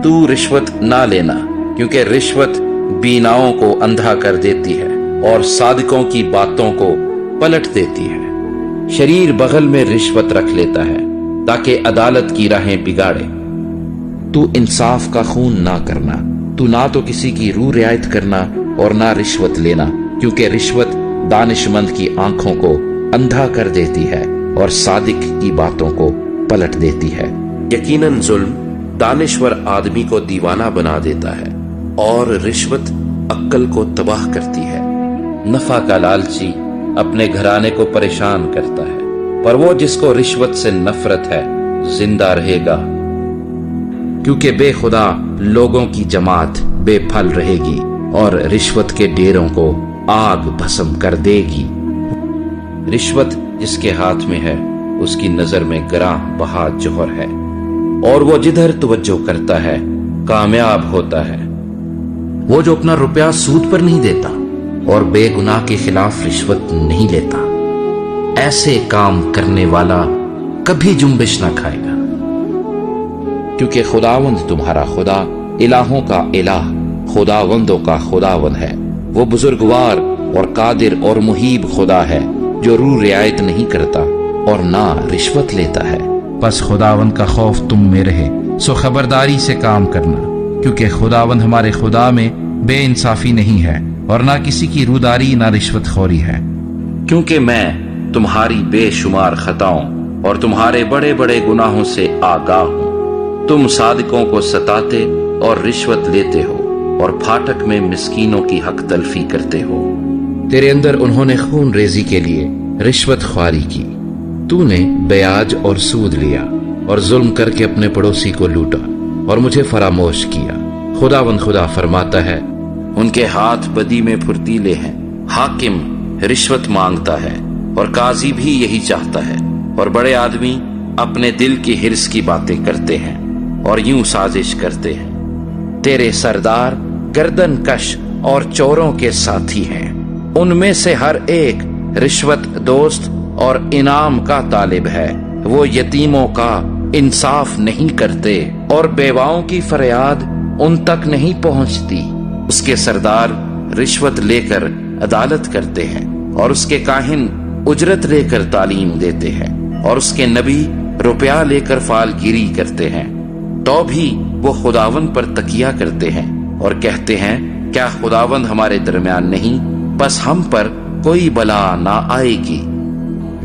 تو رشوت نہ لینا، کیونکہ رشوت بیناؤں کو اندھا کر دیتی ہے اور صادقوں کی باتوں کو پلٹ دیتی ہے۔ شریر بغل میں رشوت رکھ لیتا ہے تاکہ عدالت کی راہیں بگاڑے۔ تو انصاف کا خون نہ کرنا، تو نہ تو کسی کی روح رعایت کرنا اور نہ رشوت لینا، کیونکہ رشوت دانش مند کی آنکھوں کو اندھا کر دیتی ہے اور صادق کی باتوں کو پلٹ دیتی ہے۔ یقیناً ظلم دانشور آدمی کو دیوانہ بنا دیتا ہے اور رشوت عقل کو تباہ کرتی ہے۔ نفع کا لالچی اپنے گھرانے کو پریشان کرتا ہے، پر وہ جس کو رشوت سے نفرت ہے زندہ رہے گا، کیونکہ بے خدا لوگوں کی جماعت بے پھل رہے گی اور رشوت کے ڈیروں کو آگ بھسم کر دے گی۔ رشوت جس کے ہاتھ میں ہے اس کی نظر میں گراں بہا جوہر ہے، اور وہ جدھر توجہ کرتا ہے کامیاب ہوتا ہے۔ وہ جو اپنا روپیہ سود پر نہیں دیتا اور بے گناہ کے خلاف رشوت نہیں لیتا، ایسے کام کرنے والا کبھی جنبش نہ کھائے گا، کیونکہ خداوند تمہارا خدا الہوں کا الہ، خداوندوں کا خداوند ہے۔ وہ بزرگوار اور قادر اور محیب خدا ہے، جو روح رعایت نہیں کرتا اور نہ رشوت لیتا ہے۔ پس خداوند کا خوف تم میں رہے، سو خبرداری سے کام کرنا، کیونکہ خداوند ہمارے خدا میں بے انصافی نہیں ہے اور نہ کسی کی روداری نہ رشوت خوری ہے۔ کیونکہ میں تمہاری بے شمار خطاؤں اور تمہارے بڑے بڑے گناہوں سے آگاہ ہوں۔ تم صادقوں کو ستاتے اور رشوت لیتے ہو اور پھاٹک میں مسکینوں کی حق تلفی کرتے ہو۔ تیرے اندر انہوں نے خون ریزی کے لیے رشوت خواری کی، تو نے بیاج اور سود لیا اور ظلم کر کے اپنے پڑوسی کو لوٹا اور مجھے فراموش کیا۔ خداوند خدا فرماتا ہے، ان کے ہاتھ بدی میں پھرتیلے ہیں، حاکم رشوت مانگتا ہے اور قاضی بھی یہی چاہتا ہے، اور بڑے آدمی اپنے دل کی حرص کی باتیں کرتے ہیں اور یوں سازش کرتے ہیں۔ تیرے سردار گردن کش اور چوروں کے ساتھی ہیں، ان میں سے ہر ایک رشوت دوست اور انعام کا طالب ہے۔ وہ یتیموں کا انصاف نہیں کرتے اور بیواؤں کی فریاد ان تک نہیں پہنچتی۔ اس کے سردار رشوت لے کر عدالت کرتے ہیں اور اس کے کاہن اجرت لے کر تعلیم دیتے ہیں اور اس کے نبی روپیہ لے کر فال گیری کرتے ہیں، تو بھی وہ خداوند پر تکیہ کرتے ہیں اور کہتے ہیں، کیا خداوند ہمارے درمیان نہیں؟ بس ہم پر کوئی بلا نہ آئے گی۔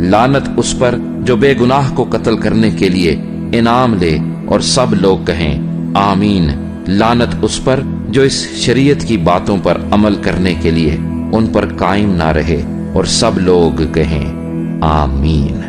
لعنت اس پر جو بے گناہ کو قتل کرنے کے لیے انعام لے، اور سب لوگ کہیں آمین۔ لعنت اس پر جو اس شریعت کی باتوں پر عمل کرنے کے لیے ان پر قائم نہ رہے، اور سب لوگ کہیں آمین۔